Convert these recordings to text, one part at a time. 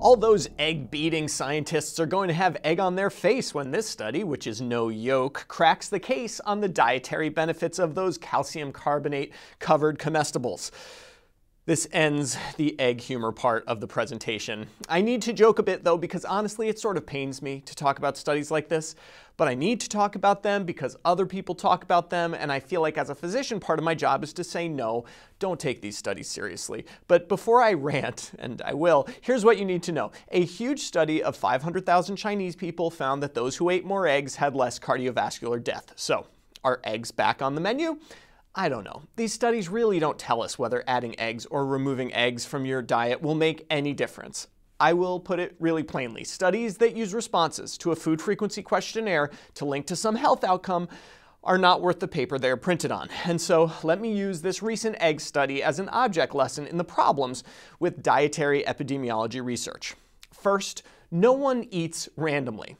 All those egg-beating scientists are going to have egg on their face when this study, which is no yolk, cracks the case on the dietary benefits of those calcium carbonate-covered comestibles. This ends the egg humor part of the presentation. I need to joke a bit though, because honestly it sort of pains me to talk about studies like this, but I need to talk about them because other people talk about them, and I feel like as a physician part of my job is to say no, don't take these studies seriously. But before I rant, and I will, here's what you need to know. A huge study of 500,000 Chinese people found that those who ate more eggs had less cardiovascular death. So, are eggs back on the menu? I don't know. These studies really don't tell us whether adding eggs or removing eggs from your diet will make any difference. I will put it really plainly. Studies that use responses to a food frequency questionnaire to link to some health outcome are not worth the paper they are printed on. And so let me use this recent egg study as an object lesson in the problems with dietary epidemiology research. First, no one eats randomly.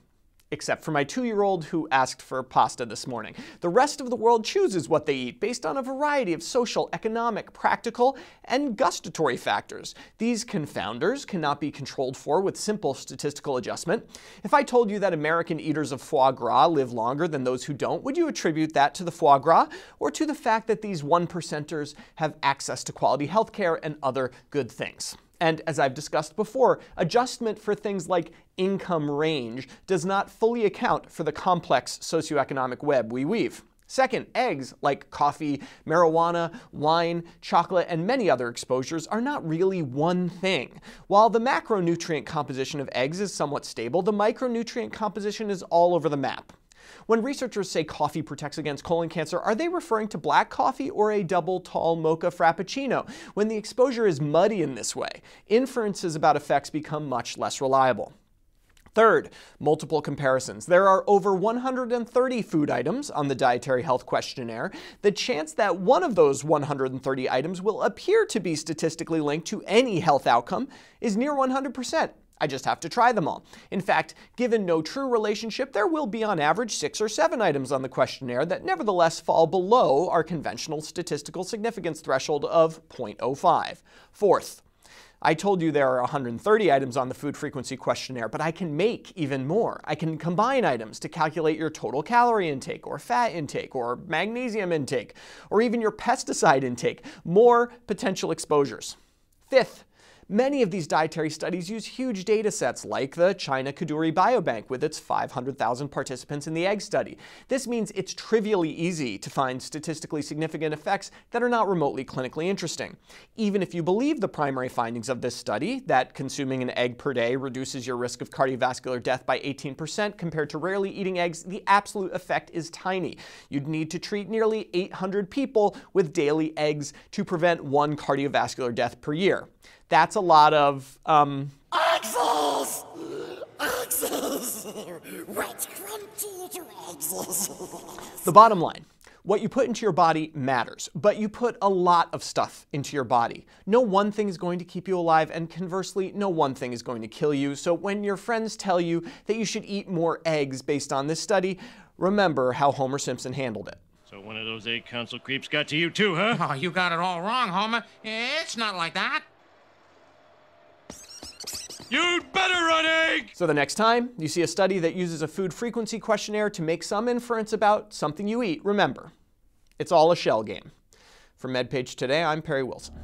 Except for my 2-year-old who asked for pasta this morning. The rest of the world chooses what they eat based on a variety of social, economic, practical, and gustatory factors. These confounders cannot be controlled for with simple statistical adjustment. If I told you that American eaters of foie gras live longer than those who don't, would you attribute that to the foie gras or to the fact that these 1%ers have access to quality healthcare and other good things? And as I've discussed before, adjustment for things like income range does not fully account for the complex socioeconomic web we weave. Second, eggs, like coffee, marijuana, wine, chocolate, and many other exposures, are not really one thing. While the macronutrient composition of eggs is somewhat stable, the micronutrient composition is all over the map. When researchers say coffee protects against colon cancer, are they referring to black coffee or a double tall mocha frappuccino? When the exposure is muddy in this way, inferences about effects become much less reliable. Third, multiple comparisons. There are over 130 food items on the Dietary Health Questionnaire. The chance that one of those 130 items will appear to be statistically linked to any health outcome is near 100%. I just have to try them all. In fact, given no true relationship, there will be on average 6 or 7 items on the questionnaire that nevertheless fall below our conventional statistical significance threshold of 0.05. Fourth, I told you there are 130 items on the food frequency questionnaire, but I can make even more. I can combine items to calculate your total calorie intake, or fat intake, or magnesium intake, or even your pesticide intake. More potential exposures. Fifth, many of these dietary studies use huge data sets like the China Kadoorie Biobank with its 500,000 participants in the egg study. This means it's trivially easy to find statistically significant effects that are not remotely clinically interesting. Even if you believe the primary findings of this study, that consuming an egg per day reduces your risk of cardiovascular death by 18% compared to rarely eating eggs, the absolute effect is tiny. You'd need to treat nearly 800 people with daily eggs to prevent 1 cardiovascular death per year. That's a lot of, Eggs! Eggs! Wet crunchy eggs! The bottom line. What you put into your body matters, but you put a lot of stuff into your body. No one thing is going to keep you alive, and conversely, no one thing is going to kill you. So when your friends tell you that you should eat more eggs based on this study, remember how Homer Simpson handled it. So one of those egg council creeps got to you too, huh? Oh, you got it all wrong, Homer. It's not like that. You'd better run, egg! So the next time you see a study that uses a food frequency questionnaire to make some inference about something you eat, remember, it's all a shell game. For MedPage Today, I'm Perry Wilson.